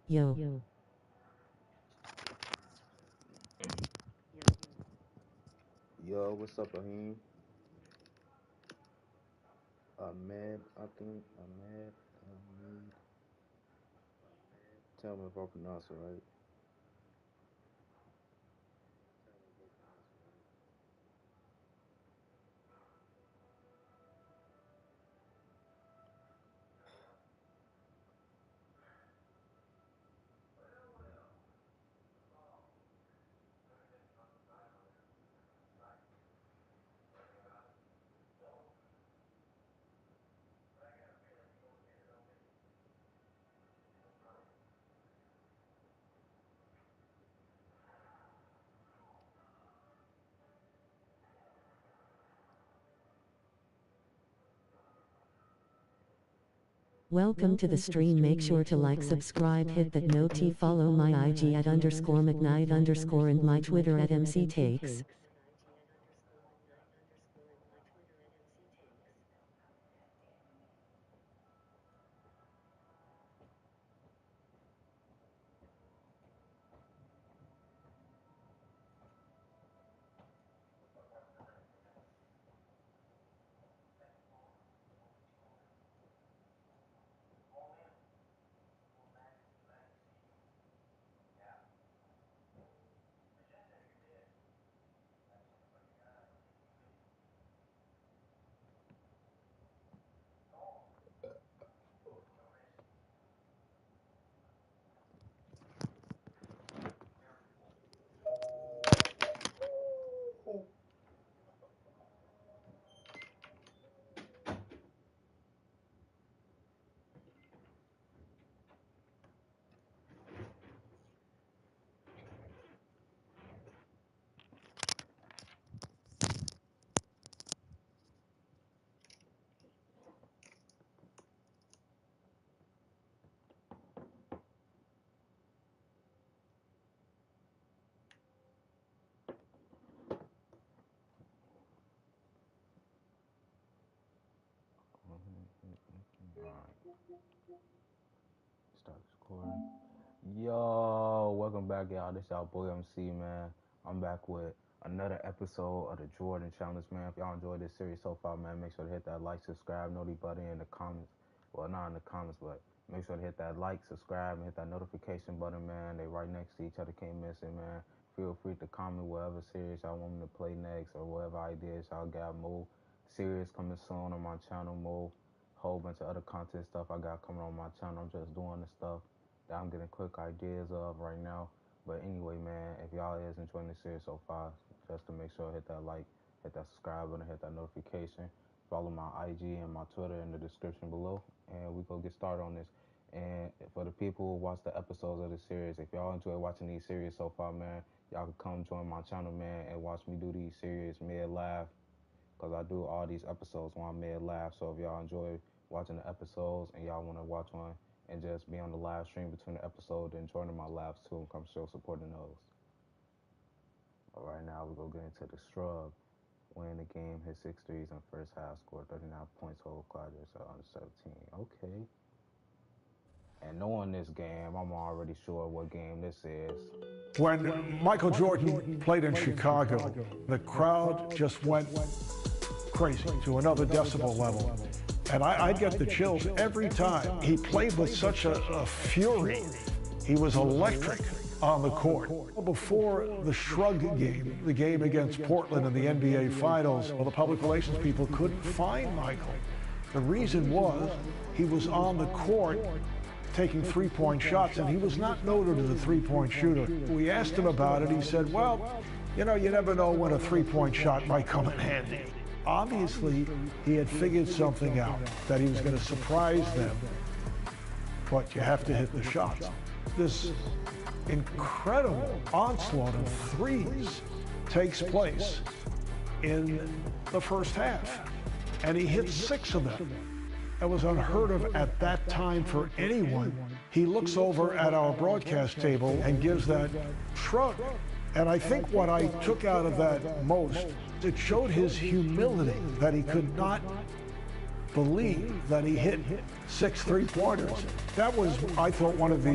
Yo. Yo, what's up, Ahim? Ahmed, I think. Ahmed. Tell me if I pronounce it right. Welcome to the stream. Make sure to like, subscribe, hit that noti, follow my IG at underscore McKnight underscore and my Twitter at MC Takes. Alright, start recording. Yo, welcome back, y'all. This y'all boy MC, man. I'm back with another episode of the Jordan Challenge, man. If y'all enjoyed this series so far, man, make sure to hit that like, subscribe, noti button in the comments. Well, not in the comments, but make sure to hit that like, subscribe, and hit that notification button, man. They right next to each other, can't miss it, man. Feel free to comment whatever series y'all want me to play next or whatever ideas y'all got. More series coming soon on my channel, more whole bunch of other content stuff I got coming on my channel. I'm just doing the stuff that I'm getting quick ideas of right now. But anyway, man, if y'all is enjoying the series so far, just to make sure hit that like, hit that subscribe button, hit that notification. Follow my IG and my Twitter in the description below, and we go get started on this. And for the people who watch the episodes of the series, if y'all enjoy watching these series so far, man, y'all can come join my channel, man, and watch me do these series mid live, because I do all these episodes when I'm mid live. So if y'all enjoy watching the episodes and y'all want to watch one and just be on the live stream between the episode and joining my lives too and come show supporting those. But right now we go get into the Strug. Win the game, hit 6 threes in the first half, scored 39 points, whole quarters under 17. Okay. And knowing this game, I'm already sure what game this is. When Michael Jordan played in Chicago, the crowd just went crazy to another decibel level. And I'd get the chills every time. He played with such a fury. He was electric on the court. Before the Shrug game, the game against Portland in the NBA Finals, well, the public relations people couldn't find Michael. The reason was he was on the court taking three-point shots, and he was not noted as a three-point shooter. We asked him about it. He said, well, you know, you never know when a three-point shot might come in handy. Obviously, he had figured something out, that he was going to surprise them, but you have to hit the shots. This incredible onslaught of threes takes place in the first half, and he hit 6 of them. That was unheard of at that time for anyone. He looks over at our broadcast table and gives that shrug. And I think what I took out of that most, it showed his humility, that he could not believe that he hit 6 3-pointers. That was, I thought, one of the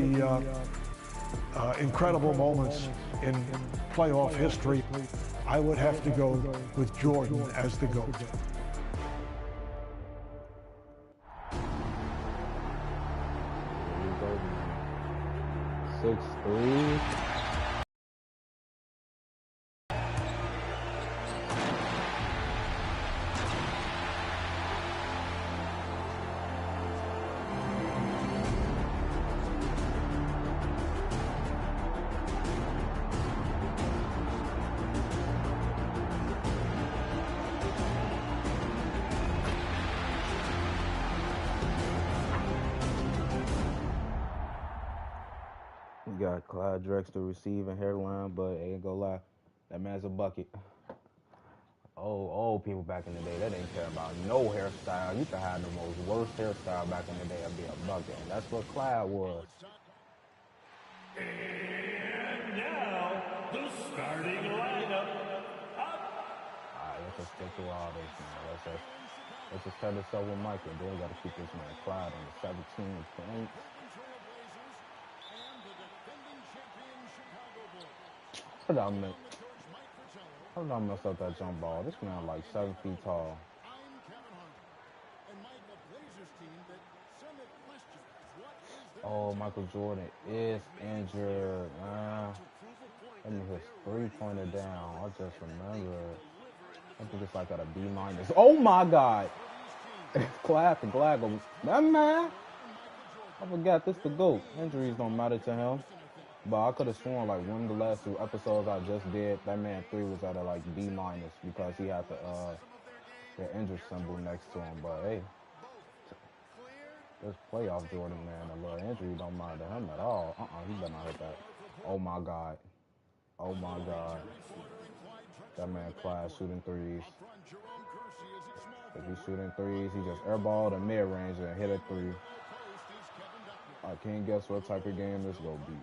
incredible moments in playoff history. I would have to go with Jordan as the GOAT. Six three. We got Clyde Drexler receiving hairline, but ain't gonna lie, that man's a bucket. Old people back in the day, they didn't care about no hairstyle. You could have the most worst hairstyle back in the day and be a bucket, and that's what Clyde was. And now, the starting lineup. Alright, let's just stick through all this, man. Let's just start this up with Michael. Then we gotta keep this man Clyde on the 17 points. How did I mess up that jump ball? This man like 7 feet tall. Oh, Michael Jordan is injured. Let me his 3-pointer down. I just remembered. I think it's like at a B-. Oh my God! Clap and Glaggle. That man! I forgot this the GOAT. Injuries don't matter to him. But I could have sworn like one of the last 2 episodes I just did, that man 3 was at a like B- because he had the injury symbol next to him. But hey, this playoff Jordan, man, a little injury don't matter to him at all. He better not hit that. Oh my God. Oh my God. That man Clyde shooting threes. If he's shooting threes, he just airballed a mid-range and hit a 3. I can't guess what type of game this gonna be.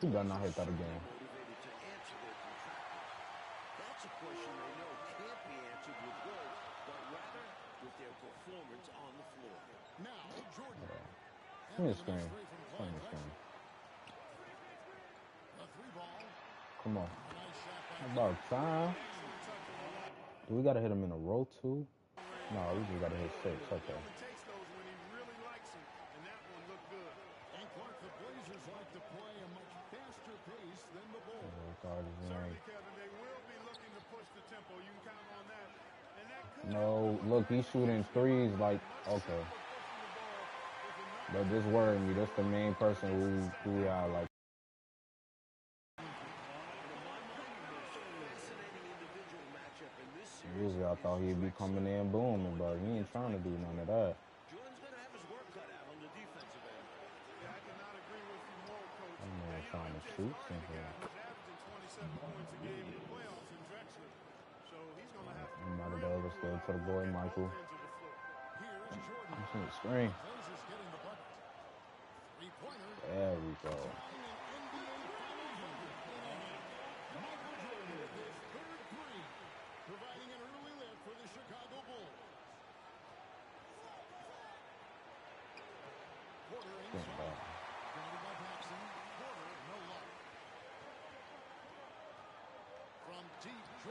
He better not hit that again. That's a question they know can't be answered with words, but rather with their performance on the floor. Now, Jordan. Give me a screen. Give me a screen. Come on. About time. Do we gotta hit him in a row too? No, we just gotta hit 6. Okay. No, look, he's shooting threes like, okay. But this worried me. That's the main person who we are like. Usually I thought he'd be coming in booming, but he ain't trying to do none of that. That man trying to shoot something. I'm out of there. Let's go to the boy Michael. I'm seeing the screen. There we go.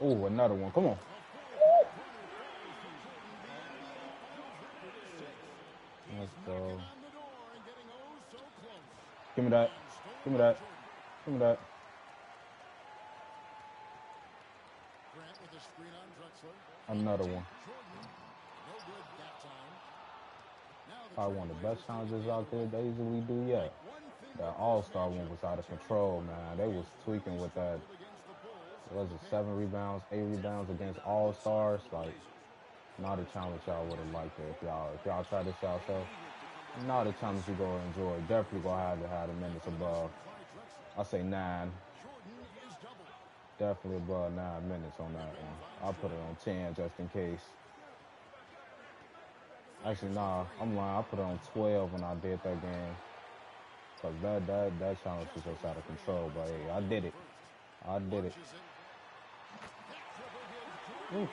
Oh, another one. Come on. Let's go. Give me that. Give me that. Give me that. Another one. Probably one of the best challenges out there they usually do yet. That All-Star one was out of control, man. They was tweaking with that. Was it 7 rebounds, 8 rebounds against All-Stars? Like, not a challenge y'all would have liked it if y'all try this yourself. Not a challenge you go enjoy. Definitely gonna have to have the minutes above. I say 9. Definitely above 9 minutes on that one. I'll put it on 10 just in case. Actually, nah, I'm lying. I put it on 12 when I did that game. Cause that challenge was just out of control. But hey, I did it. I did it. Ooh.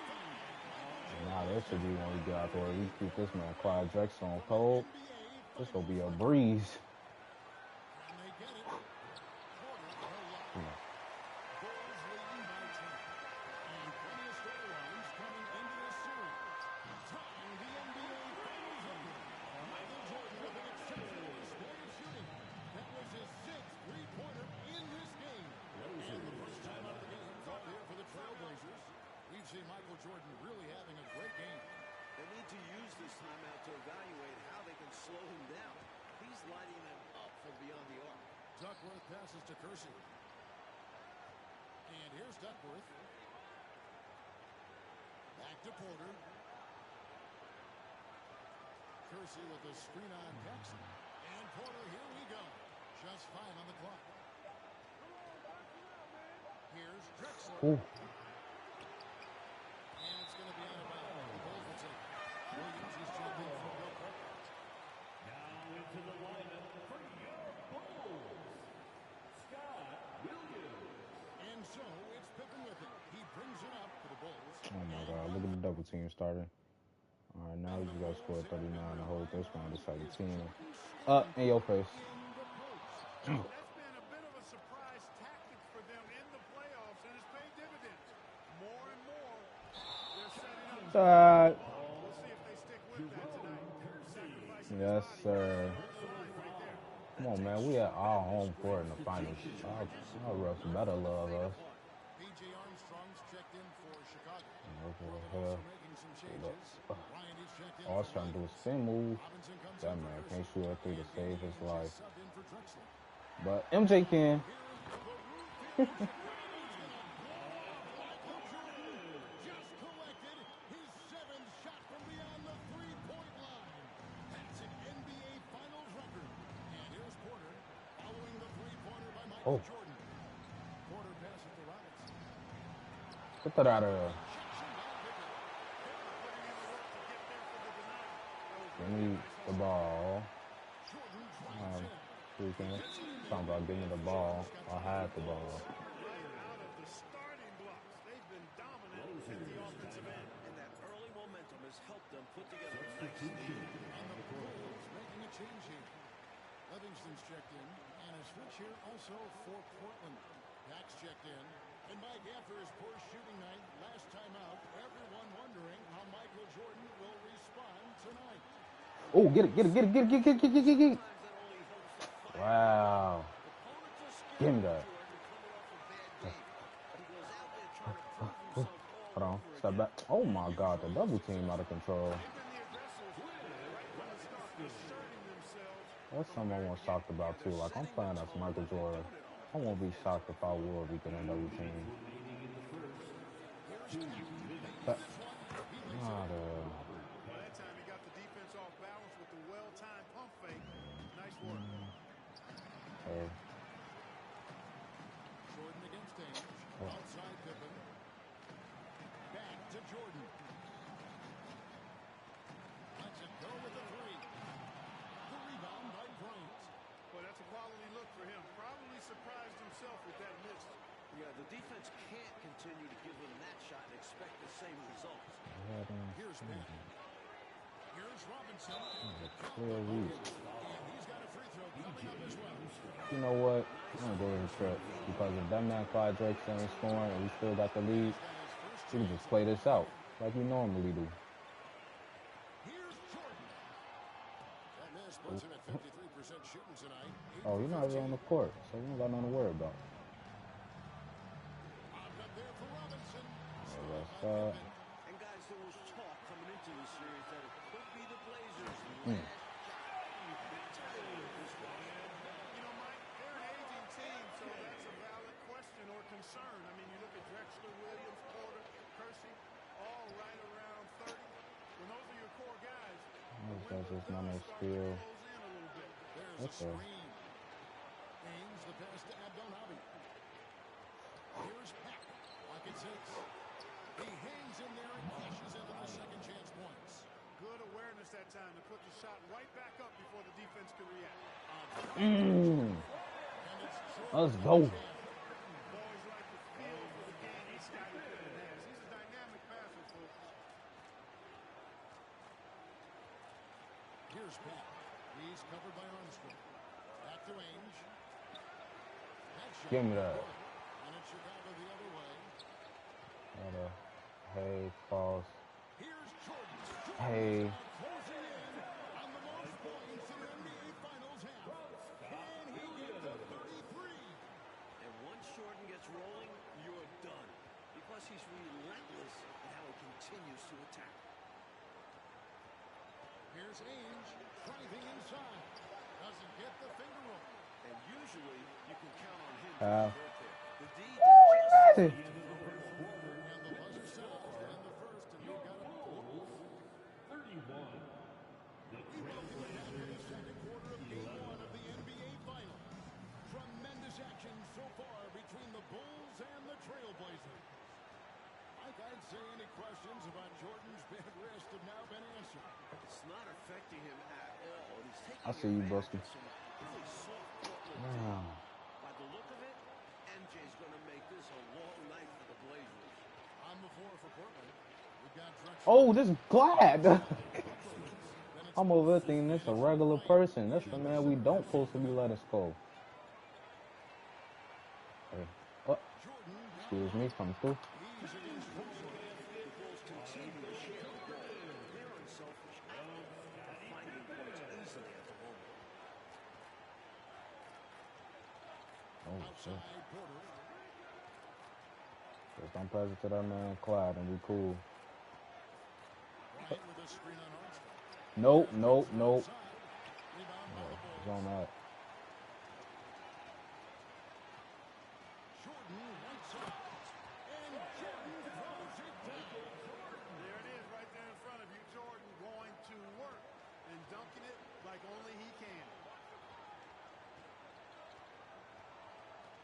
Now this should be when we get out there. We keep this man Clyde Drexler on cold. This will be a breeze. Michael Jordan really having a great game. They need to use this timeout to evaluate how they can slow him down. He's lighting them up from beyond the arc. Duckworth passes to Kersey. And here's Duckworth. Back to Porter. Kersey with the screen on Jackson. And Porter, here we go. Just 5 on the clock. Here's Drexler. Ooh. And it's going to be out of bounds. The Bulls will take it. Williams is checked in for Bill Cook. Now into the lineup for your Bulls, Scott Williams. And so it's Pippen with it. He brings it up for the Bulls. Oh my God! Look at the double team starting. All right, now you got to score 39 to hold this one. Decide the team up in your face. That's been a bit of a surprise tactic for them in the playoffs, and it's paid dividends. More and more, they're setting up. We'll see if they stick with that tonight. Yes, sir. Come on, man. We at our home court in the finals. Our refs better love us. P.J. Armstrong's checked in for Chicago. Over the hell. Making some changes. Bryant is checked in All I was for trying to do Lakers. is spin move. Robinson comes That in man for can't Kersey. shoot a three to save his life. Subbed in for Drexler. But MJ can. Just collected his 7th shot from beyond the three-point line. That's an NBA Finals record. And here's Porter following the three-pointer by Michael Jordan. Porter passes to Robinson. Get that out of there. Give me the ball. Freaking talking about giving me the ball. I had the ball. Out of the starting blocks, they've been dominant at the offensive end. And that early momentum has helped them put together a nice lead. And the Bulls making a change here. Livingston's checked in. And a switch here also for Portland. Max checked in. And Mike, after his poor shooting night last time out, everyone wondering how Michael Jordan will respond tonight. Oh, get it. Wow. Give me that. Hold on. Step back. Oh my God, the double team out of control. That's something I was shocked about too. Like, I'm playing as Michael Jordan. I won't be shocked if I will be getting a double team. But, That time he got the defense off balance with the well-timed pump fake. Nice work. okay. Jordan against Ainge. Outside Pippen. Back to Jordan. Lets it go with the three. The rebound by Bryant. Well, that's a quality look for him. Probably surprised himself with that miss. Yeah, the defense can't continue to give them that shot and expect the same results. Here's Pitt. Here's Robinson. Clear reach. And he's got a free throw coming up as well. You know what? I'm gonna go with the trip because if that man Clyde Drexler ain't scoring and we still got the lead, we can just play this out like we normally do. Here's Jordan. That miss puts him at 53% shooting tonight. Oh, you're not even on the court, so we don't got nothing to worry about. Popped up there for Robinson. What's up? And guys, there was talk coming into this series that it could be the Blazers. You know, Mike, they're an aging team, so that's a valid question or concern. I mean, you look at Drexler, Williams, Porter, Kersey, all right around 30. When those are your core guys, That's just not no skill. close in a little bit. There's a Okay. screen. Ainge the pass to Abdelnaby. Here's Peck. Pocket 6. He hangs in there and cashes in on the second chance points. Good awareness that time to put the shot right back up before the defense can react. Let's go. Boys like the feel for the game he's got to has. He's a dynamic passer, folks. Here's Pat. He's covered by Armstrong. Back to Ainge. That shot Give me that. and it's Chicago the other way. Hey, false. Here's Jordan. Hey. Closing in on the most points in an NBA Finals half. Can he get to 33? And once Jordan gets rolling, you're done. Because he's relentless in how he continues to attack. Here's Ainge driving inside. Doesn't get the finger roll. And usually, you can count on him to Uh, convert there. The D did Hey. just And the buzzer sounds to end the first, and we've got a 31. The We welcome you back to the second quarter of Game 1 of the NBA Finals. Tremendous action so far between the Bulls and the Trailblazers. Mike, I'd say any questions about Jordan's bad wrist have now been answered. It's not affecting him at all. He's taking I see you, advantage Busty. of some really soft Portland Wow. team. By the look of it, MJ's going to make this a long night for the Blazers. On the floor for Portland, we've got Drexler. Oh, this Glad. I'm over thinking this a regular person. That's the man we don't supposed to be letting score. Hey. Oh, excuse me, coming through. He's against Portland. The Bulls continue to share the ball. They're unselfish. Finding points easily at the moment. Oh, shit. Outside Porter. Just don't pass it to that man Clyde and we cool. Bryant with a screen on Armstrong. Nope, nope, nope. Outside. Rebound by the He's Bulls. on that. Jordan right side. And Jordan throws it down. There it is right there in front of you. Jordan going to work and dunking it like only he can.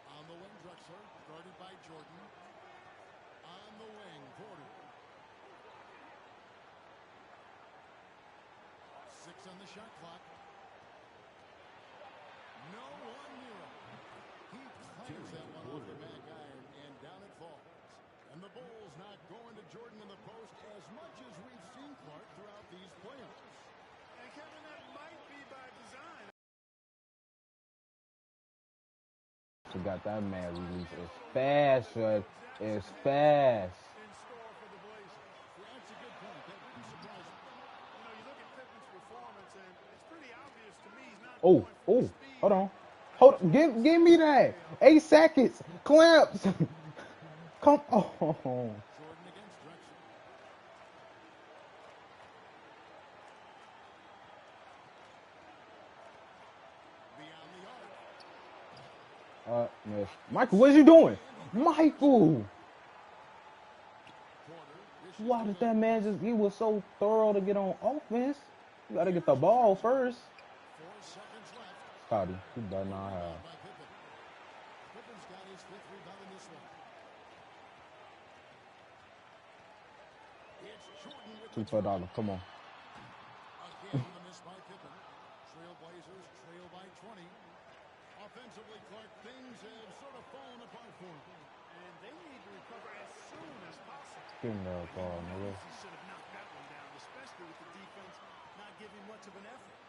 On the wing, Drexler, guarded by Jordan. On the wing, Porter. 6 on the shot clock. No one near him. He claims that one off the back iron, and down it falls. And the Bulls not going to Jordan in the post as much as we've seen Clark throughout these playoffs. And Kevin, that might be by design. She got that man released. It's fast, son. It's fast. In store for the Blazers. That's a good point. That wouldn't surprise me. You know, you look at Pippen's performance, and it's pretty obvious to me he's not Oh, going for oh, the speed. hold on. Hold on. Give me that. 8 seconds. Clamps. Come on. Jordan against Drexler. Beyond the arc. Miss. Michael, what is you doing? Michael. Why did that man just, he was so thorough to get on offense. You got to get the ball first. 4 seconds left. Scotty, he better not have. By Pippen. Pippen's got his 5th rebound in this one. It's Jordan with the $2 per $1. Come on. Again, the miss by Pippen. Trailblazers trail by 20. Offensively, Clark, things have sort of fallen apart for him. And they need to recover as soon as possible. Give me that ball, nigga. He should have knocked that one down, especially with the defense not giving much of an effort.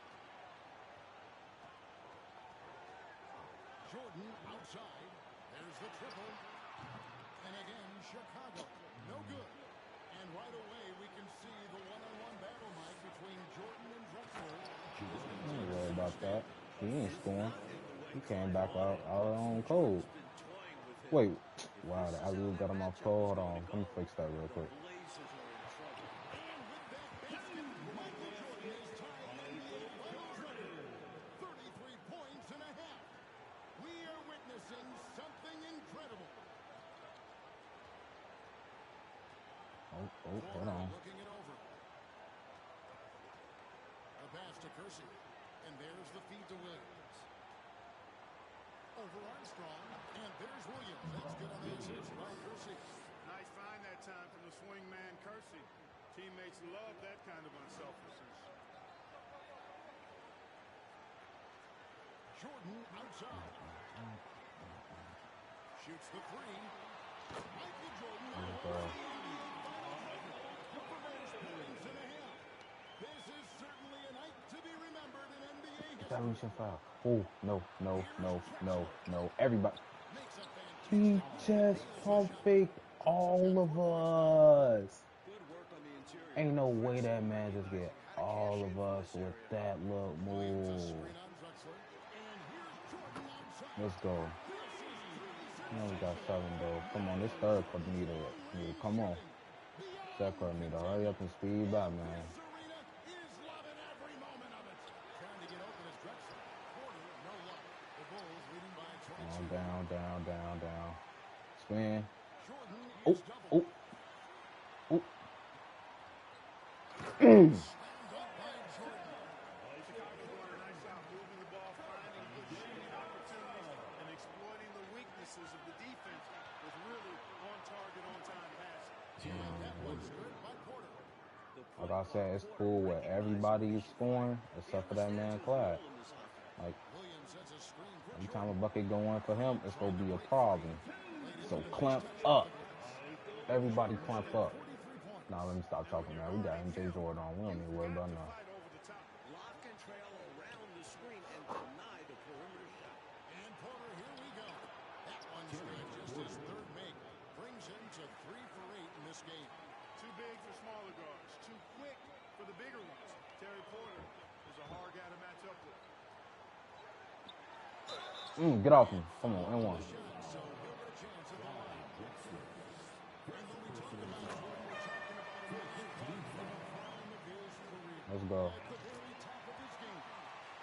Jordan outside. There's the triple. And again, Chicago. No good. And right away, we can see the one-on-one battle, Mike, between Jordan and Drexler. I ain't worried about that. He ain't scoring. He came back out on cold. Wait. Wow, the alley got him off cold. Hold on. Let me fix that real quick. Blazers are in trouble. And with that basket, Michael Jordan is tied NBA Finals record. 33 points and a half. We are witnessing something incredible. Oh, hold on. Looking it over. A pass to Kersey. And there's the feed to Williams. Over Armstrong. And there's Williams. That's good on the assist by Kersey. Nice find that time from the swing man, Kersey. Teammates love that kind of unselfishness. Jordan outside. Shoots the three. Michael Jordan. This is certainly a night to be remembered in NBA history. That reaching foul. Oh, no, no, no, no, no. Everybody. Makes a fantastic He just pump faked all of us. Ain't no way that man just get all of us with that little move. screen on Drexler. And here's Jordan outside. Let's go. Now we got 7 though. Come on, this third quarter need to come on. Second quarter need to hurry up and speed by, man. Serena is loving every moment of it. Trying to get open as Drexler. Porter, no luck. The Bulls leading by 22. Down. Spin. Jordan Oh, is doubled. oh. Slammed up by Jordan. Chicago doing a nice job moving the ball, finding good shooting opportunities, and exploiting the weaknesses of the defense with really on-target, on-time passing. And that one's good by Porter. Like I said, it's cool where everybody's scoring except for that man Clyde. Like, Williams sets a screen for every time a bucket go in for him, it's gonna be a problem. So clamp up. Everybody clamp up. Now let me stop talking, man. We got MJ Jordan on. We don't need to worry about nothing. Right over the top. Lock and trail around the screen and deny the perimeter shot. And Porter, here we go. That one's good. Just his third make. Brings him to 3 for 8 in this game. Too big for smaller guards. Too quick for the bigger ones. Terry Porter is a hard guy to match up with. Get off him. Come on, and one. So he'll get a chance at the line. And when we talk about Jordan, we're talking about him at the prime of his career. Let's go. At the very top of his game.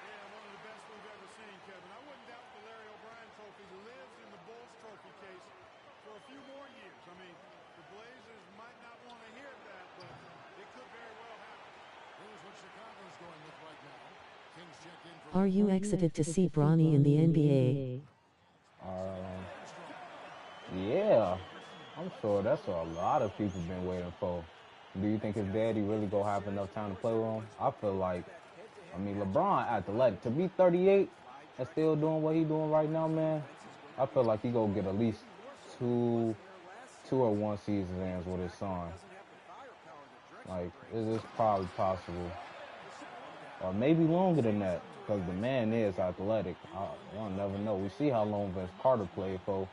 Yeah, one of the best we've ever seen, Kevin. I wouldn't doubt the Larry O'Brien trophy lives in the Bulls trophy case for a few more years. I mean, the Blazers might not want to hear that, but it could very well happen. Here's what Chicago's going with right now. Kings check in for Are you excited to see Bronny in the NBA? Yeah. I'm sure that's what a lot of people been waiting for. Do you think his daddy really gonna have enough time to play with him? I feel like, LeBron athletic. To be 38 and still doing what he doing right now, man, I feel like he gonna get at least two or one season ends with his son. Like, it's probably possible. Or maybe longer than that, because the man is athletic. I'll never know. We see how long Vince Carter played for.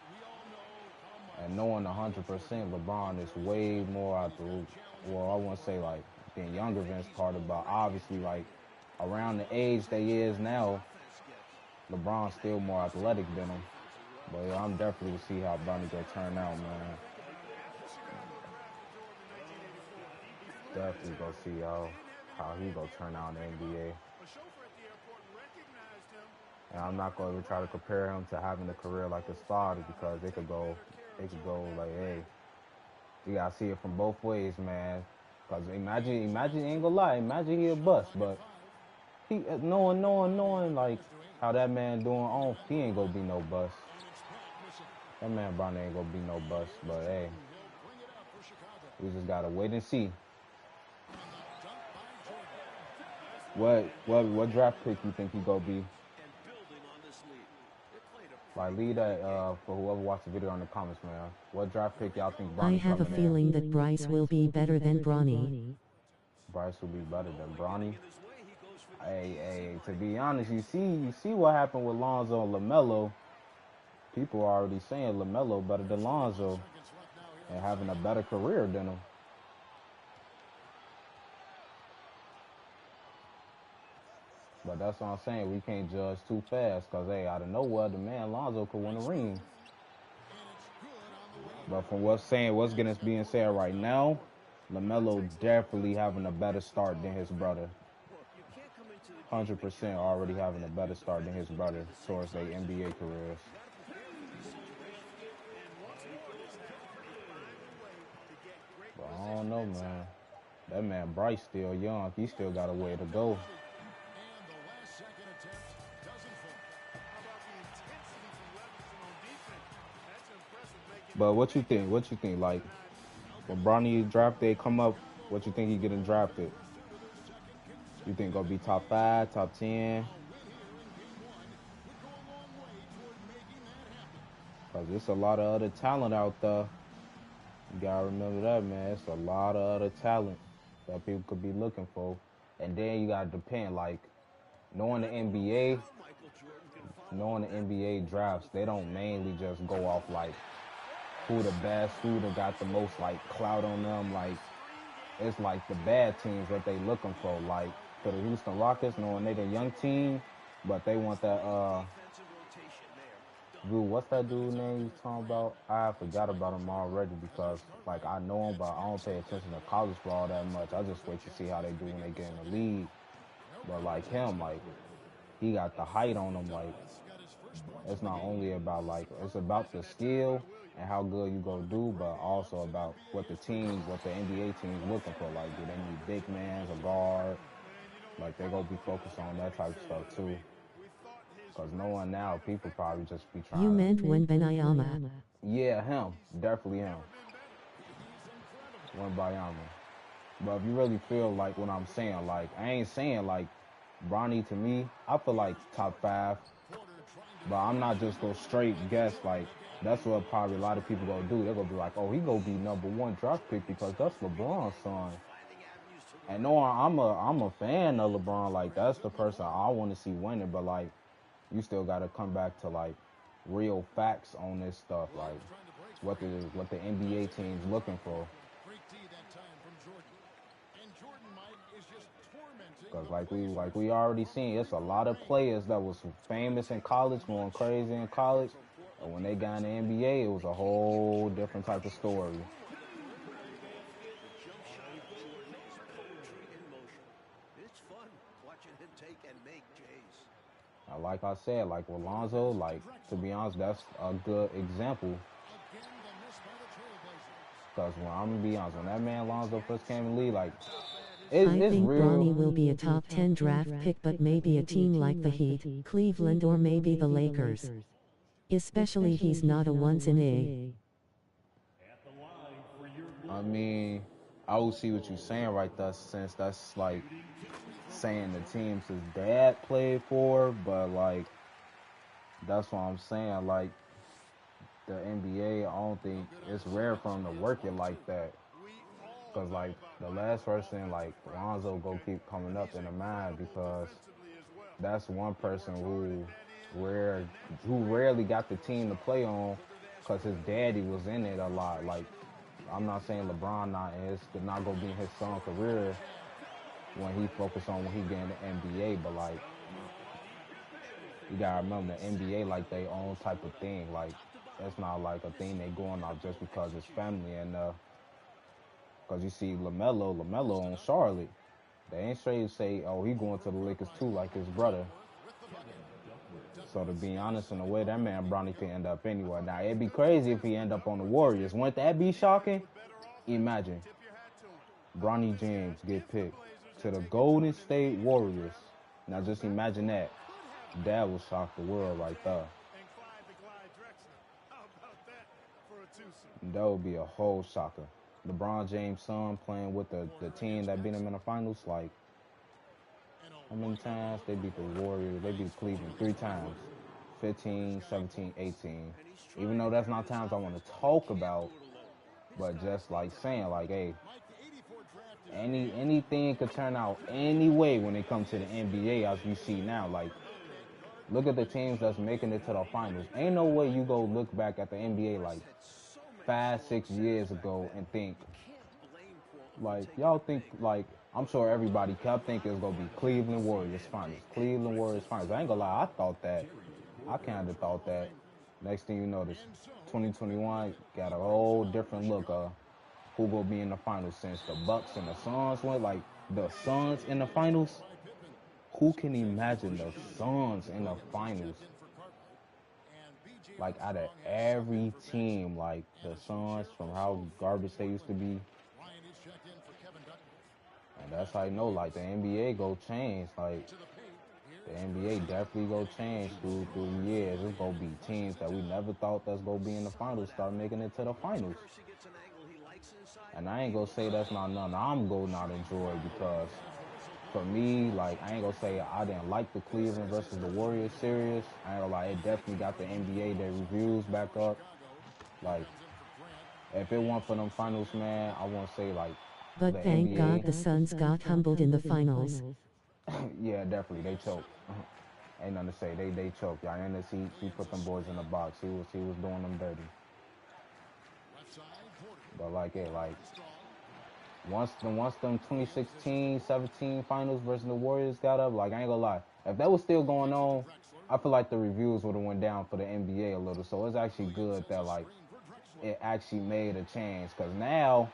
And knowing 100% LeBron is way more athletic. Well, I wouldn't say like than younger Vince Carter, but obviously like around the age they is now, LeBron's still more athletic than him. But yeah, I'm definitely to see how Bronny gonna turn out, man. Definitely gonna see how he gonna turn out in the NBA. A chauffeur at the airport recognized him. And I'm not going to try to compare him to having a career like his father, because they could go like, hey, you gotta see it from both ways, man. Because imagine, ain't gonna lie, imagine he a bust, but he knowing like how that man doing on, he ain't gonna be no bust. That man Bronny ain't gonna be no bust, but hey, we just gotta wait and see. What draft pick you think he gonna be? Like, leave that for whoever watched the video in the comments, man. What draft pick y'all think Bronny I have a coming in? feeling that Bryce will be better than Bronny. Bryce will be better than Bronny. Hey, to be honest, you see what happened with Lonzo and LaMelo. People are already saying LaMelo better than Lonzo and having a better career than him. But that's what I'm saying. We can't judge too fast, because, hey, out of nowhere, the man Lonzo could win a ring. But from what's being said right now, LaMelo definitely having a better start than his brother. 100% already having a better start than his brother towards their NBA careers. But I don't know, man. That man Bryce still young. He still got a way to go. But what you think? Like, when Bronny draft day come up, what you think he getting drafted? You think gonna be top 5, top 10? Cause there's a lot of other talent out there. You gotta remember that, man. It's a lot of other talent that people could be looking for. And then you gotta depend, like, knowing the NBA, knowing the NBA drafts, they don't mainly just go off like who the best, who the got the most like clout on them. Like it's like the bad teams that they looking for. Like for the Houston Rockets, knowing they the young team, but they want that dude, what's that dude name you talking about? I forgot about him already because like I know him, but I don't pay attention to college ball that much. I just wait to see how they do when they get in the league. But like him, like he got the height on him. Like it's not only about like it's about the skill and how good you go do, but also about what the NBA teams looking for. Like do they need big mans, a guard? Like they gonna be focused on that type of stuff too. Cause no one now, people probably just be trying. You meant Wembanyama. Yeah, him, definitely him. Wembanyama. But if you really feel like what I'm saying, like I ain't saying like Bronny to me, I feel like top 5. But I'm not just go straight guess like that's what probably a lot of people gonna do. They're gonna be like, oh, he gonna be #1 draft pick because that's LeBron's son. And no, I'm a fan of LeBron. Like that's the person I want to see winning. But like, you still gotta come back to like real facts on this stuff. Like what the NBA team's looking for. Cause like we already seen, it's a lot of players that was famous in college, going crazy in college, and when they got in the NBA, it was a whole different type of story. It's fun watching him take and make Jays. Now, like I said, like with Lonzo, like to be honest, that's a good example. Cause when I'm gonna be honest, when that man Lonzo first came in the league, like. I think Bronny will be a top 10 draft pick, but maybe a team like the Heat, Cleveland, or maybe the Lakers. Especially he's not a once in a. I mean, I will see what you're saying right there, since that's like saying the teams his dad played for, but like that's what I'm saying. Like the NBA, I don't think it's rare for him to work it like that. Cause like the last person, like Lonzo, go keep coming up in the mind because that's one person who rarely got the team to play on, cause his daddy was in it a lot. Like I'm not saying LeBron not gonna be in his son's career when he focused on when he get in the NBA, but like you gotta remember the NBA like they own type of thing. Like that's not like a thing they going off just because it's family and Cause you see LaMelo on Charlotte. They ain't straight say, oh, he going to the Lakers too, like his brother. So to be honest, in the way that man Bronny could end up anywhere. Now it'd be crazy if he end up on the Warriors. Wouldn't that be shocking? Imagine Bronny James get picked to the Golden State Warriors. Now just imagine that. That would shock the world right there. That would be a whole shocker. LeBron James' son playing with the team that beat him in the finals. Like, how many times they beat the Warriors? They beat Cleveland 3 times. 15, 17, 18. Even though that's not times I want to talk about, but just like saying, like, hey, anything could turn out any way when it comes to the NBA, as you see now. Like, look at the teams that's making it to the finals. Ain't no way you go look back at the NBA like 5-6 years ago and think, like, y'all think, like, I'm sure everybody kept thinking it's gonna be Cleveland Warriors finals. Cleveland Warriors finals. I ain't gonna lie, I thought that. I kind of thought that. Next thing you know, this 2021 got a whole different look of who gonna be in the finals, since the Bucks and the Suns went, like, the Suns in the finals. Who can imagine the Suns in the finals? Like, out of every team, like the Suns, from how garbage they used to be. And that's how you know, like, the NBA go change. Like, the NBA definitely go change through the years. It's gonna be teams that we never thought that's gonna be in the finals start making it to the finals. And I ain't gonna say that's not nothing I'm gonna not enjoy, because for me, like, I ain't gonna say I didn't like the Cleveland versus the Warriors series. I ain't gonna lie, it definitely got the NBA, their reviews back up. Like, if it weren't for them finals, man, I won't say, like, the But thank NBA. God the Suns got humbled in the finals. Yeah, definitely, they choked. Ain't nothing to say, they choked. Giannis, he put them boys in the box. He was doing them dirty. But once them 2016, 17 finals versus the Warriors got up, like, I ain't gonna lie, if that was still going on, I feel like the reviews would have went down for the NBA a little. So it's actually good that, like, it actually made a change, because now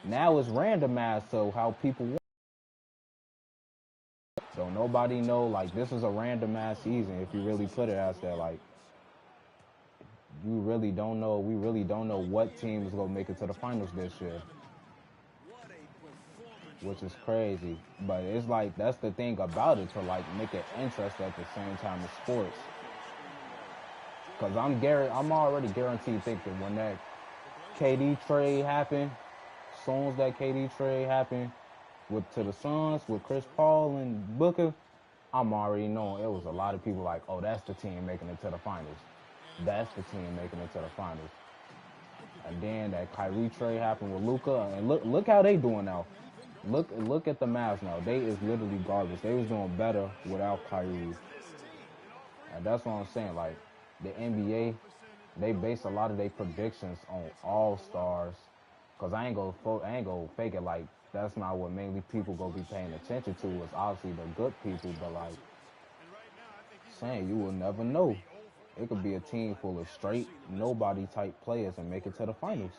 it's randomized to how people want. So nobody know, like, this is a randomized season if you really put it as that. Like, we really don't know what team is gonna make it to the finals this year, which is crazy. But it's like, that's the thing about it, to, like, make it interesting at the same time as sports. Because I'm already guaranteed thinking when that KD trade happened, as soon as that KD trade happened to the Suns with Chris Paul and Booker, I'm already knowing it was a lot of people like, oh, that's the team making it to the finals. That's the team making it to the finals. And then that Kyrie trade happened with Luka, and look how they doing now. Look at the Mavs now. They is literally garbage. They was doing better without Kyrie. And that's what I'm saying. Like, the NBA, they base a lot of their predictions on all-stars. Because I ain't gonna fake it. Like, that's not what mainly people gonna be paying attention to. Is obviously the good people. But, like, saying, you will never know. It could be a team full of straight nobody type players and make it to the finals.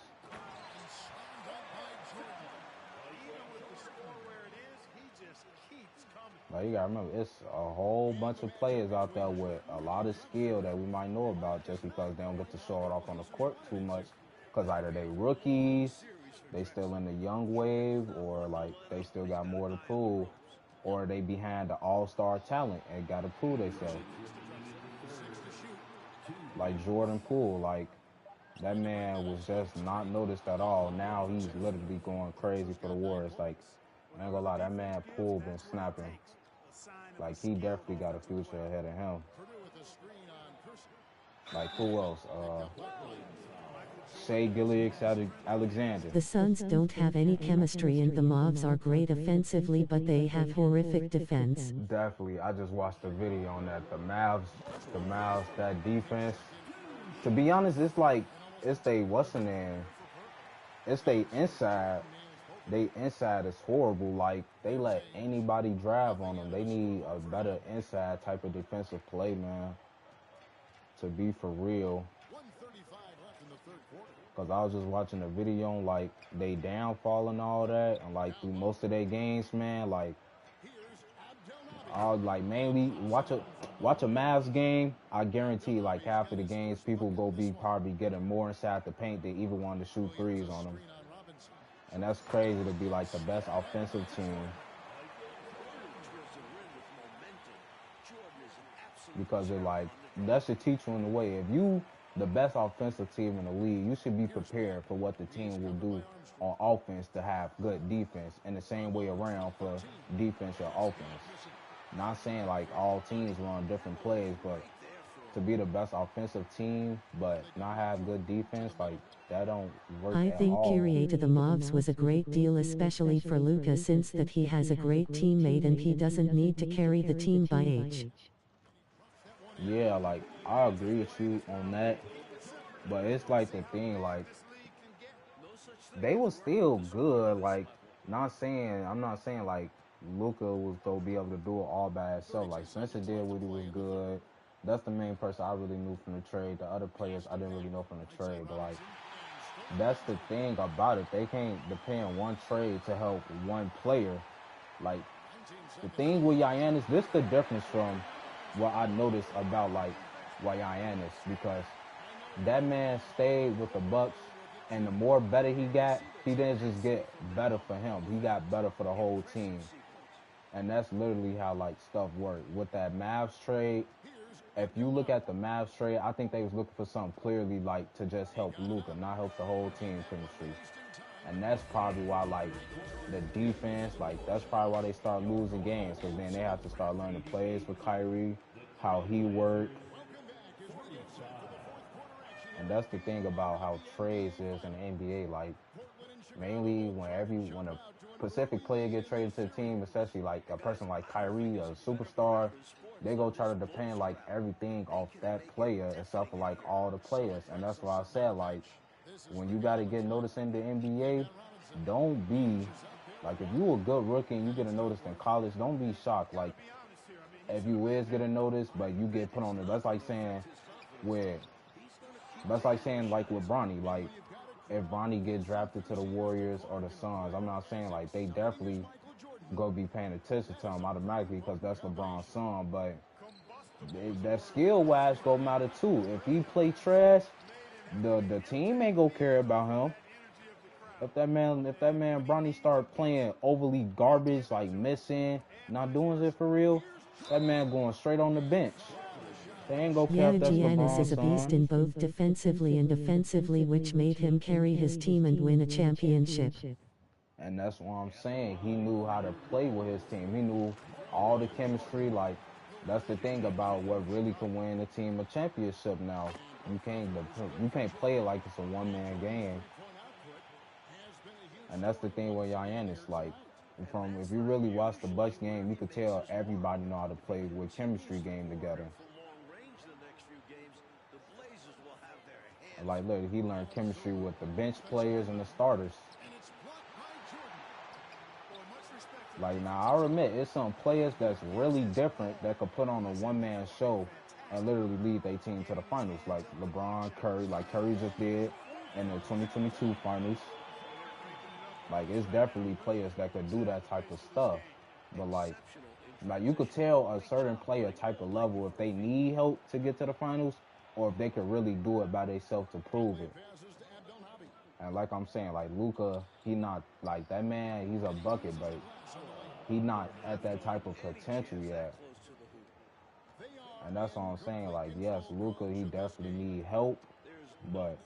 Like, you gotta remember, it's a whole bunch of players out there with a lot of skill that we might know about, just because they don't get to show it off on the court too much. Because either they rookies, they still in the young wave, or, like, they still got more to prove, or they behind the all-star talent and got to prove themselves. Like Jordan Poole, like, that man was just not noticed at all. Now he's literally going crazy for the Warriors. Like, I ain't gonna lie, that man Poole been snapping. Like, he definitely got a future ahead of him. Like, who else? Shai Gilgeous-Alexander. The Suns don't have any chemistry and the Mavs are great offensively, but they have horrific defense. Definitely. I just watched a video on that. The Mavs, that defense. To be honest, it's like, it's they inside. They inside is horrible. Like, they let anybody drive on them. They need a better inside type of defensive play, man. To be for real. Because I was just watching a video on, like, they downfall and all that. And, like, through most of their games, man, like, I'll, like, mainly watch a Mavs game. I guarantee, like, half of the games, people probably getting more inside the paint than even wanting to shoot threes on them. And that's crazy to be, like, the best offensive team. Because it, like, that should teach you in a way. If you the best offensive team in the league, you should be prepared for what the team will do on offense to have good defense, and the same way around for defense or offense. Not saying, like, all teams run different plays, but to be the best offensive team but not have good defense, like, that don't work I at think all. Kyrie to the Mavs was a great deal, especially for Luka, since that he has a great teammate and he doesn't need to carry the team by age. Yeah, like, I agree with you on that, but it's like the thing, like, they was still good. Like, I'm not saying like Luka was gonna be able to do it all by himself. Like, Spencer Dinwiddie was good. That's the main person I really knew from the trade. The other players I didn't really know from the trade, but, like, that's the thing about it. They can't depend on one trade to help one player. Like, the thing with Giannis, this the difference from what I noticed about, like, Giannis, because that man stayed with the Bucks, and the more better he got, he didn't just get better for him. He got better for the whole team. And that's literally how, like, stuff worked. With that Mavs trade, if you look at the Mavs trade, I think they was looking for something clearly, like, to just help Luka, not help the whole team chemistry. And that's probably why, like, the defense, like, that's probably why they start losing games, because then they have to start learning plays with Kyrie, how he worked. And that's the thing about how trades is in the NBA. Like, mainly when a Pacific player gets traded to a team, especially like a person like Kyrie, a superstar, they go try to depend like everything off that player except for like all the players. And that's why I said, like, when you got to get noticed in the NBA, don't be like, if you a good rookie and you get noticed in college, don't be shocked. Like, if you is getting noticed, but you get put on it, that's like saying like with Bronny, like, if Bronny get drafted to the Warriors or the Suns, I'm not saying like they definitely go be paying attention to him automatically because that's LeBron's son, but that skill-wise go matter too. If he play trash, the team ain't gonna care about him. If that man Bronny start playing overly garbage, like missing, not doing it for real, that man going straight on the bench. They ain't gonna care if that's Giannis is a LeBron's beast son. in both defensively and offensively, which made him carry his team and win a championship. And that's what I'm saying. He knew how to play with his team. He knew all the chemistry. Like, that's the thing about what really can win a team a championship now. You can't play it like it's a one-man game. And that's the thing with Giannis. Like, if you really watch the Bucks game, you could tell everybody know how to play with chemistry game together. Like, look, he learned chemistry with the bench players and the starters. Like, now, I'll admit, it's some players that's really different that could put on a one-man show and literally lead their team to the finals. Like LeBron, Curry, like Curry just did in the 2022 finals. Like, it's definitely players that could do that type of stuff. But, like you could tell a certain player type of level if they need help to get to the finals or if they could really do it by themselves to prove it. And like I'm saying, like Luka, he not like that man. He's a bucket, but he not at that type of potential yet. And that's what I'm saying. Like, yes, Luka, he definitely need help, but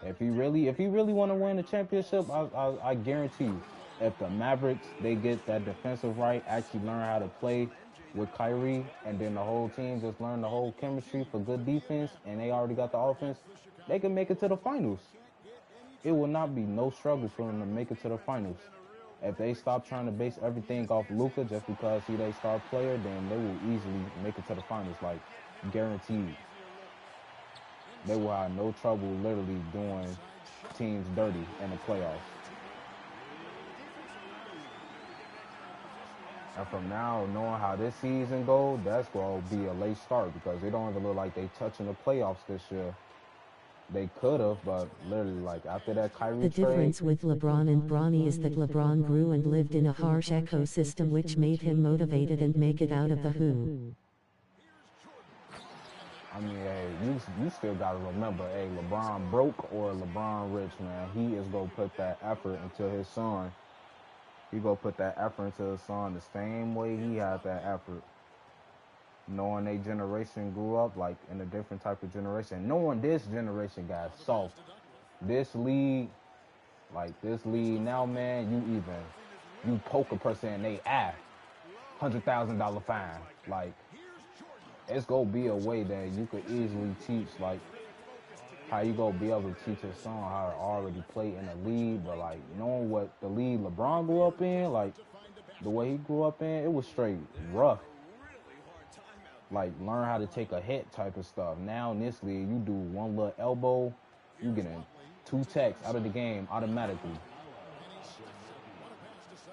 if he really want to win the championship, I guarantee you, if the Mavericks, they get that defensive right, actually learn how to play with Kyrie, and then the whole team just learn the whole chemistry for good defense, and they already got the offense, they can make it to the finals. It will not be no struggle for them to make it to the finals. If they stop trying to base everything off Luka just because he's their star player, then they will easily make it to the finals, like, guaranteed. They will have no trouble literally doing teams dirty in the playoffs. And from now, knowing how this season goes, that's going to be a late start because it don't even look like they touching the playoffs this year. They could have, but literally, like, after that Kyrie The trade, difference with LeBron and Bronny is that LeBron grew and lived in a harsh ecosystem which made him motivated and make it out of the hoop. I mean, hey, you still got to remember, hey, LeBron broke or LeBron rich, man. He is going to put that effort into his son. He going to put that effort into his son the same way he had that effort. Knowing they generation grew up, like, in a different type of generation. Knowing this generation got soft. This league now, man, you poke a person in they eye, $100,000 fine. Like, it's gonna be a way that you could easily teach, like, how you gonna be able to teach your son how to already play in the league, but, like, knowing what the league LeBron grew up in, like, the way he grew up in, it was straight rough. Like, learn how to take a hit type of stuff. Now in this league, you do one little elbow, you getting 2 techs out of the game automatically.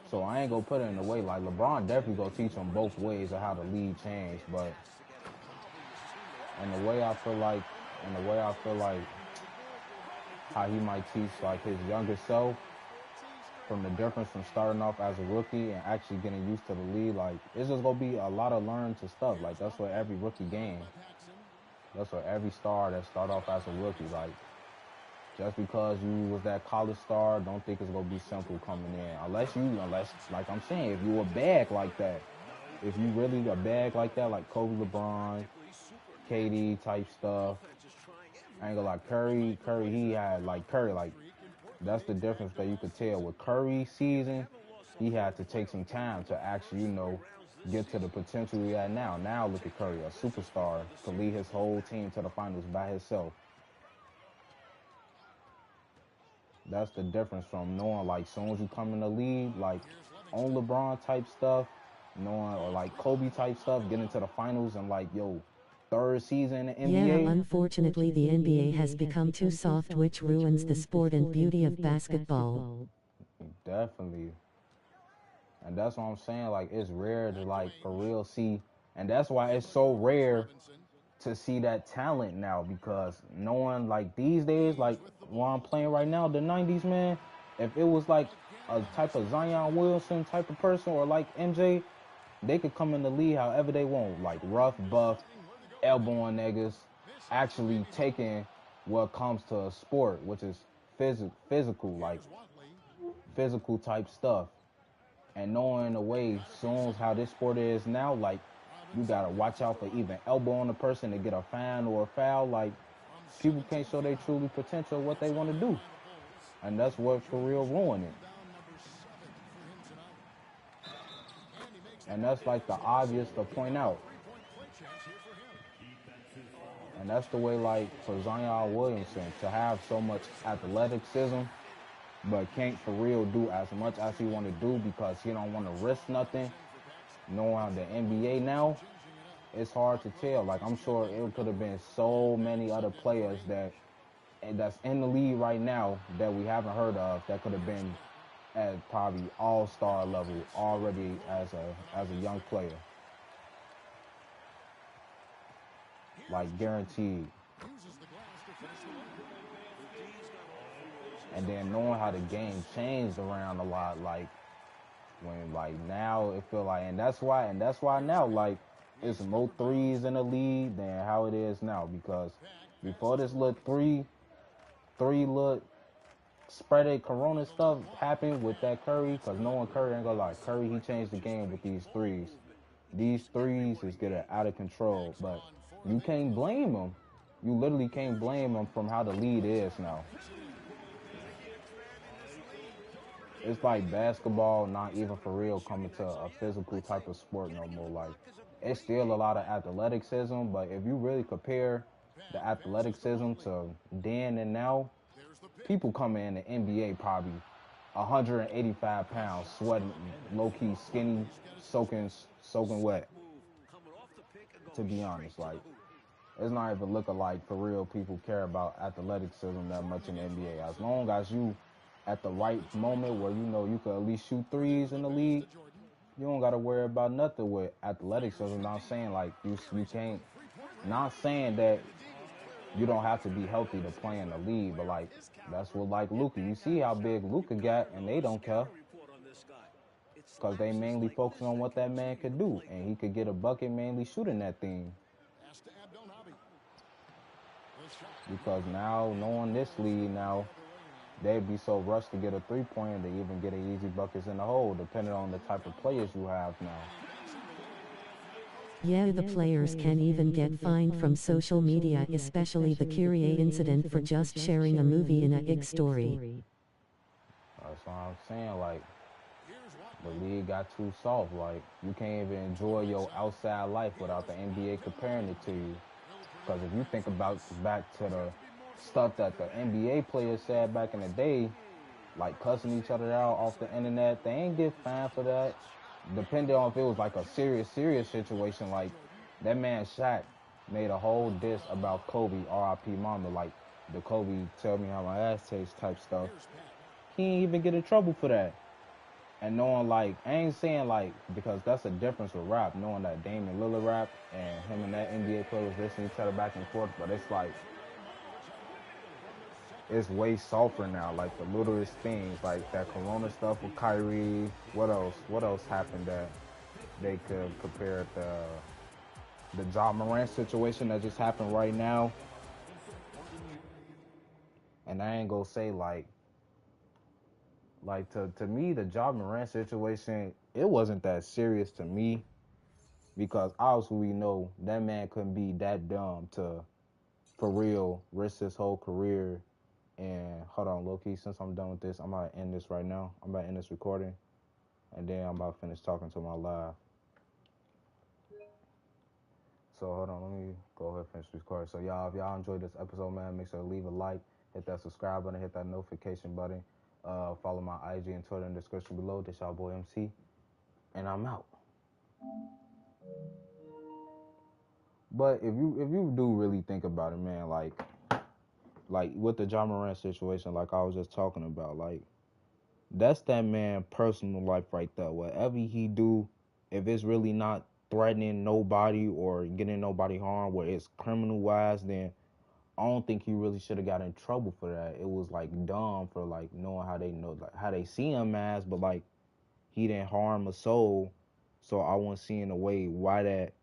So I ain't gonna put it in the way, like, LeBron definitely gonna teach them both ways of how the league changed, but in the way I feel like how he might teach, like, his younger self, from the difference from starting off as a rookie and actually getting used to the league, like, it's just gonna be a lot of learning to stuff. Like, that's what every rookie game. That's what every star that start off as a rookie, like, just because you was that college star, don't think it's gonna be simple coming in. Unless, like I'm saying, if you a bag like that, if you really a bag like that, like Kobe, LeBron, KD type stuff. I ain't gonna lie, Curry, he had, like, That's the difference that you could tell with Curry's season. He had to take some time to actually, get to the potential he had now. Now look at Curry, a superstar, to lead his whole team to the finals by himself. That's the difference from knowing, like, soon as you come in the league, like, on LeBron type stuff, knowing, or like Kobe type stuff, getting to the finals and, like, yo, third season in the Yeah, NBA. unfortunately the NBA has become too soft, which ruins the sport and beauty of basketball. Definitely. And that's what I'm saying. Like, it's rare to, like, for real see. And that's why it's so rare to see that talent now, because knowing, like, these days, like, while I'm playing right now, the 90s, man, if it was, like, a type of Zion Wilson type of person or, like, MJ, they could come in the league however they want. Like, rough, buff, elbowing niggas, actually taking what comes to a sport, which is physical, like, physical type stuff. And knowing the way, soon as how this sport is now, like, you gotta watch out for even elbowing a person to get a fine or a foul. Like, people can't show their truly potential what they want to do, and that's what for real ruin it. And that's like the obvious to point out. And that's the way, like, for Zion Williamson to have so much athleticism, but can't for real do as much as he want to do because he don't want to risk nothing. Knowing the NBA now, it's hard to tell. Like, I'm sure it could have been so many other players that's in the league right now that we haven't heard of that could have been at probably all-star level already as a young player. Like, guaranteed. And then knowing how the game changed around a lot, like, when, like, now it feel like, and that's why now, like, it's more threes in the league than how it is now, because before this little three look spreaded corona stuff happened with that Curry, because no one Curry ain't gonna lie, Curry, he changed the game with these threes. These threes is getting out of control, but you can't blame him. You literally can't blame him from how the lead is now. It's like basketball, not even for real, coming to a physical type of sport no more. Like, it's still a lot of athleticism, but if you really compare the athleticism to then and now, people coming in the NBA probably 185 pounds, sweating, low-key skinny, soaking wet. To be honest, like, it's not even looking like for real people care about athleticism that much in the NBA. As long as you at the right moment where you could at least shoot threes in the league, you don't got to worry about nothing with athleticism. Not saying like you can't, not saying that you don't have to be healthy to play in the league, but like that's what, like, Luka. You see how big Luka got, and they don't care because they mainly focus on what that man could do, and he could get a bucket mainly shooting that thing. Because now, knowing this league now, they'd be so rushed to get a three-pointer to even get an easy buckets in the hole, depending on the type of players you have now. Yeah, the players can even get fined from social media, especially the Kyrie incident for just sharing a movie in a X story. That's what I'm saying, like, the league got too soft. Like, you can't even enjoy your outside life without the NBA comparing it to you. Because if you think about back to the stuff that the NBA players said back in the day, like cussing each other out off the internet, they ain't get fined for that. Depending on if it was like a serious situation, like that man Shaq made a whole diss about Kobe, R.I.P. Mama, like the Kobe tell me how my ass tastes type stuff. He ain't even get in trouble for that. And knowing, like, I ain't saying, like, because that's a difference with rap, knowing that Damian Lillard rap and him and that NBA player was listening to each other back and forth, but it's like, it's way softer now, like the littlest things, like that Corona stuff with Kyrie. What else happened that they could compare it to the Ja Morant situation that just happened right now? And I ain't gonna say, like to me, the Ja Morant situation, it wasn't that serious to me, because obviously we know that man couldn't be that dumb to, for real, risk his whole career And hold on, low-key, since I'm done with this, I'm about to end this right now. I'm about to end this recording. And then I'm about to finish talking to my live. So hold on, let me go ahead and finish this recording. So y'all, if y'all enjoyed this episode, man, make sure to leave a like, hit that subscribe button, hit that notification button. Follow my IG and Twitter in the description below. This y'all boy MC. And I'm out. But if you do really think about it, man, like with the Ja Morant situation, like I was just talking about, like that's that man personal life right there. Whatever he do, if it's really not threatening nobody or getting nobody harm, where it's criminal wise, then I don't think he really should have got in trouble for that. It was like dumb for like knowing how they know, like how they see him as, but like he didn't harm a soul. So I wasn't seeing a way why that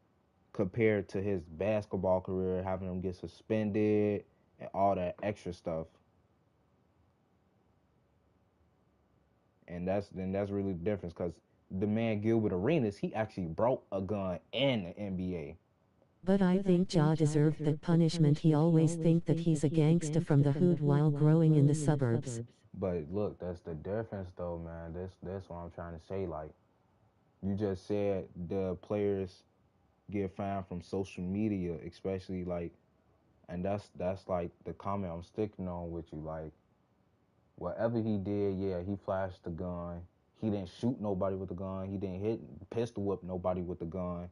compared to his basketball career, having him get suspended and all that extra stuff. And that's really the difference, because the man Gilbert Arenas, he actually brought a gun in the NBA. But I think Ja deserved that punishment. He always think that he's a gangsta from the hood while growing in the suburbs. But look, that's the difference though, man. That's what I'm trying to say. Like, you just said the players get found from social media, especially like, and that's like the comment I'm sticking on with you. Like, whatever he did, yeah, he flashed the gun. He didn't shoot nobody with the gun. He didn't pistol whip nobody with the gun.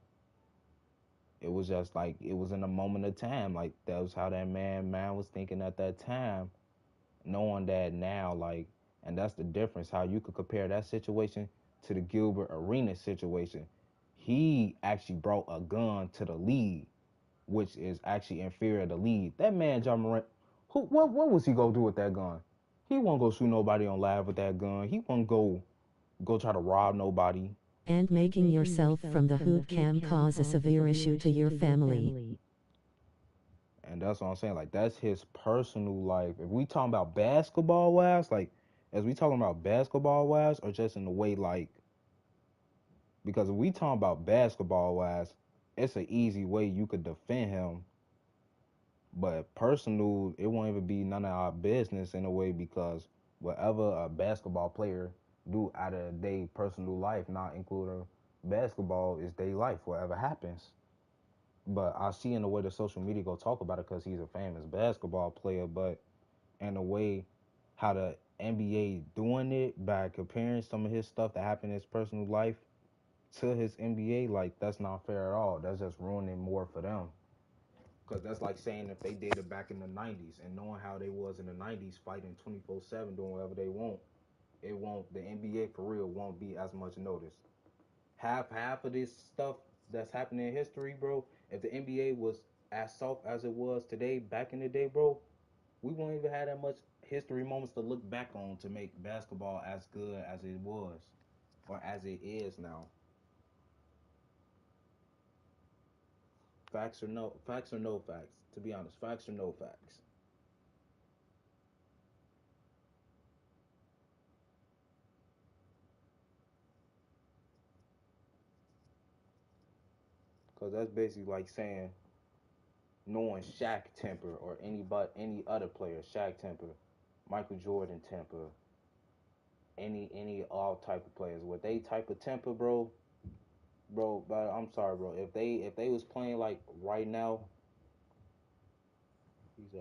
It was just like, it was in a moment of time. Like, that was how that man was thinking at that time, knowing that now, like, and that's the difference, how you could compare that situation to the Gilbert Arenas situation. He actually brought a gun to the league, which is actually inferior to league. That man, Ja Morant, what was he gonna do with that gun? He won't go shoot nobody on live with that gun. He won't go try to rob nobody. And making yourself from the hood can cause a severe issue to your family. And that's what I'm saying. Like, that's his personal life. If we talking about basketball wise, like, as we talking about basketball wise, or just in the way, like, because if we talking about basketball wise, it's an easy way you could defend him. But personal, it won't even be none of our business in a way, because whatever a basketball player do out of their personal life, not including basketball, is their life, whatever happens. But I see in the way the social media go talk about it, because he's a famous basketball player, but in the way how the NBA doing it by comparing some of his stuff that happened in his personal life to his NBA, like, that's not fair at all. That's just ruining more for them. Because that's like saying if they did it back in the 90s, and knowing how they was in the 90s fighting 24/7, doing whatever they want, the NBA for real won't be as much noticed. Half of this stuff that's happening in history, bro, if the NBA was as soft as it was today, back in the day, bro, we won't even have that much history moments to look back on to make basketball as good as it was, or as it is now. Facts or no facts? To be honest, facts or no facts? Because that's basically like saying knowing Shaq temper, or any other player, Shaq temper, Michael Jordan temper, any all type of players with they type of temper, bro. But I'm sorry, bro. If they was playing like right now,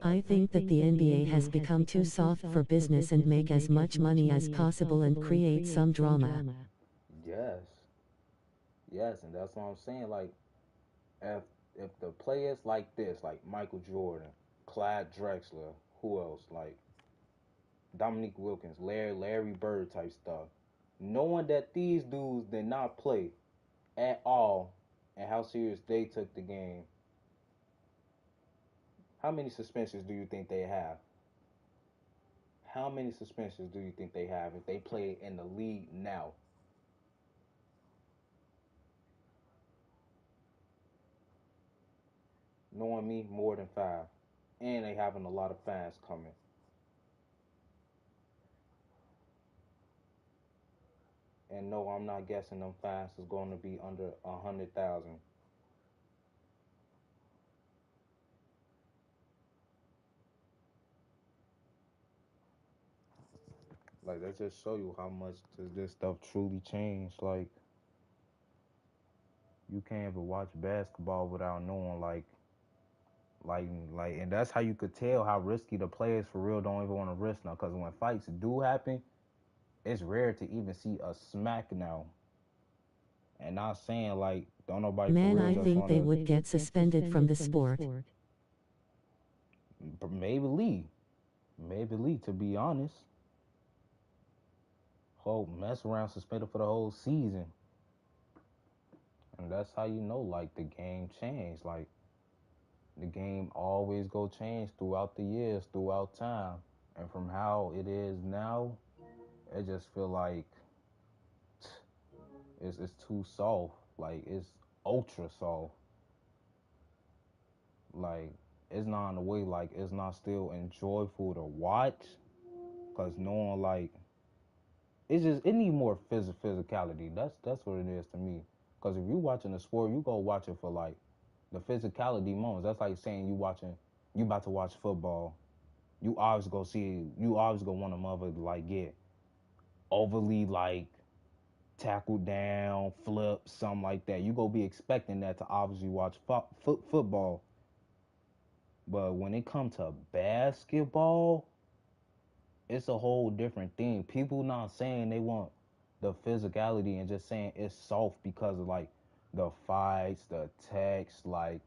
I think that the NBA has become too soft for business and make as much money as possible and create some drama. Yes, yes, and that's what I'm saying. Like, if the players like this, like Michael Jordan, Clyde Drexler, who else, like Dominique Wilkins, Larry Bird type stuff, knowing that these dudes did not play at all and how serious they took the game, how many suspensions do you think they have? How many suspensions do you think they have if they play in the league now? Knowing me, more than 5. And they having a lot of fans coming. And no, I'm not guessing them fans is going to be under 100,000. Like that just show you how much does this stuff truly change. You can't even watch basketball without knowing like and that's how you could tell how risky the players for real don't even want to risk now. Because when fights do happen, it's rare to even see a smack now. And not saying like don't nobody for Man, real I just think want they to would get suspended from the sport. maybe Lee to be honest. Whole mess around suspended for the whole season. And that's how you know like the game changed. Like the game always go change throughout the years, throughout time. And from how it is now, it just feel like it's too soft. Like it's ultra soft. Like it's not in a way like it's not still enjoyable to watch. Cause knowing like it's just it need more physicality. That's what it is to me. Cause if you watching a sport, you go watch it for like the physicality moments. That's like saying you about to watch football. You always go want a mother to like get overly like tackled down, flip, something like that. You go be expecting that to obviously watch football. But when it comes to basketball, it's a whole different thing. People not saying they want the physicality and just saying it's soft because of like the fights, the attacks. Like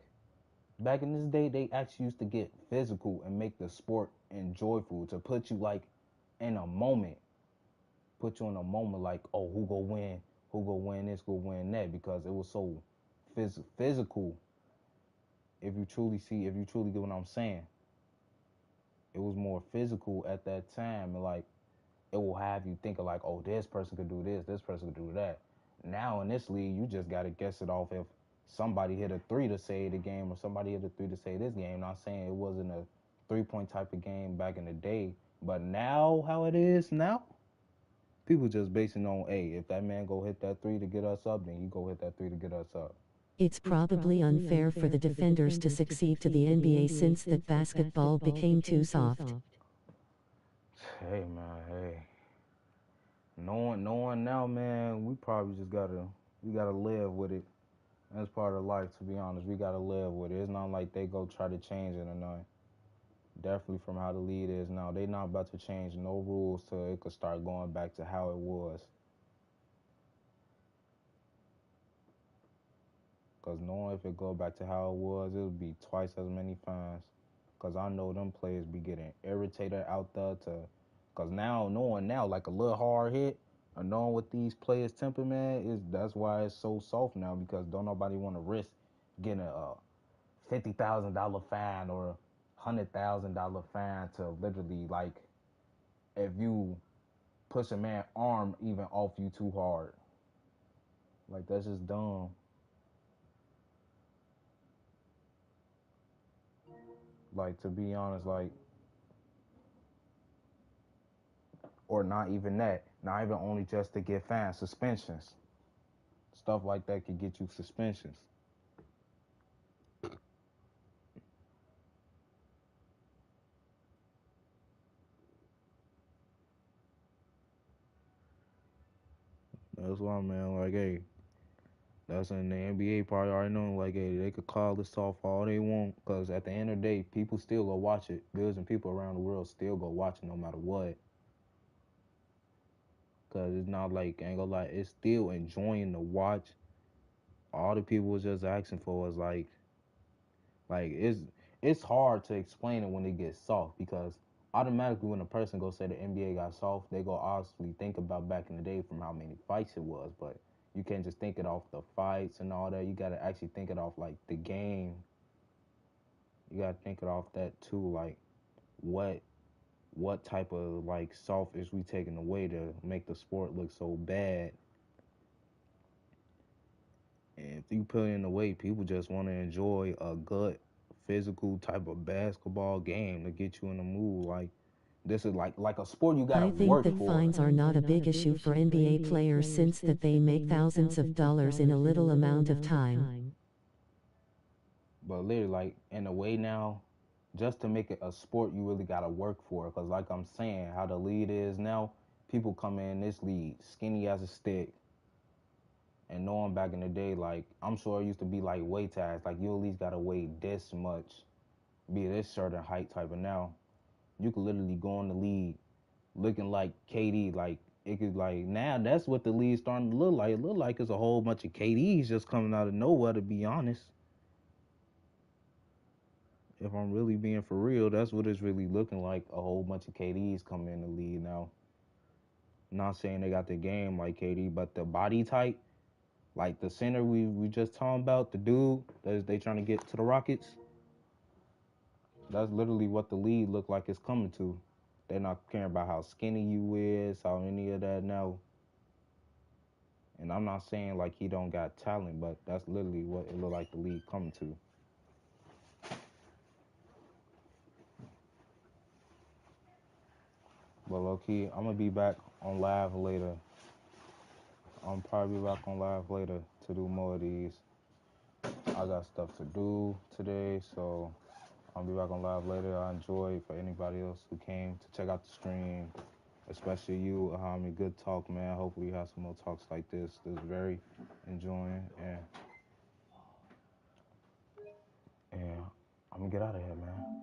back in this day, they actually used to get physical and make the sport enjoyable to put you like in a moment. Put you in a moment like, oh, who go win this, who go win that, because it was so physical. If you truly get what I'm saying, it was more physical at that time, and like it will have you thinking like, oh, this person could do this person could do that. Now in this league, you just gotta guess it off if somebody hit a three to save the game or somebody hit a three to save this game. Not saying it wasn't a 3-point type of game back in the day, but now how it is now, people just basing on, hey, if that man go hit that three to get us up, then you go hit that three to get us up. It's probably unfair for the defenders to succeed to the NBA since that basketball became too soft. Hey man, hey. Knowing now, man, we probably just we gotta live with it. That's part of life, to be honest. We gotta live with it. It's not like they go try to change it or nothing. Definitely from how the lead is now. They not about to change no rules till it could start going back to how it was. Cause knowing if it go back to how it was, it would be twice as many fines. Cause I know them players be getting irritated out there cause now knowing now like a little hard hit, or knowing what these players temperament is, that's why it's so soft now, because don't nobody want to risk getting a $50,000 fine or $100,000 fine to literally like if you push a man arm even off you too hard. Like that's just dumb. Like to be honest, like or not even that, not even only just to get fines, suspensions. Stuff like that could get you suspensions. That's why, man, like, hey, that's in the NBA probably already know, like, hey, they could call this off all they want, because at the end of the day, people still go watch it. Billions of people around the world still go watch it no matter what. Because it's not like, ain't gonna lie, it's still enjoying to watch. All the people was just asking for is like it's hard to explain it when it gets soft, because automatically when a person go say the NBA got soft, they go obviously think about back in the day from how many fights it was, but you can't just think it off the fights and all that. You gotta actually think it off like the game. You gotta think it off that too, like what what type of like soft is we taking away to make the sport look so bad. And if you put in the weight, people just want to enjoy a good physical type of basketball game to get you in the mood. Like this is like a sport you gotta I think work that for. fines are not a big issue for NBA players since that they make thousands of dollars in a little amount of time. But literally, like in a way now, just to make it a sport, you really gotta work for it. Cause like I'm saying, how the lead is now, people come in this league skinny as a stick. And knowing back in the day, like, I'm sure it used to be like weight tags. Like, you at least got to weigh this much, be this certain height type. And now, you could literally go in the league looking like KD. Like, it could, like, now that's what the league's starting to look like. It look like it's a whole bunch of KDs just coming out of nowhere, to be honest. If I'm really being for real, that's what it's really looking like. A whole bunch of KDs coming in the league now. Not saying they got the game like KD, but the body type, like the center we just talking about, the dude that they trying to get to the Rockets, that's literally what the league look like it's coming to. They're not caring about how skinny you is, how any of that now. And I'm not saying like he don't got talent, but that's literally what it look like the league coming to. But low-key, I'm going to be back on live later. I'm probably back on live later to do more of these. I got stuff to do today, so I'll be back on live later. I enjoy for anybody else who came to check out the stream, especially you, Ahami. Good talk, man. Hopefully you have some more talks like this. This is very enjoying, and I'm going to get out of here, man.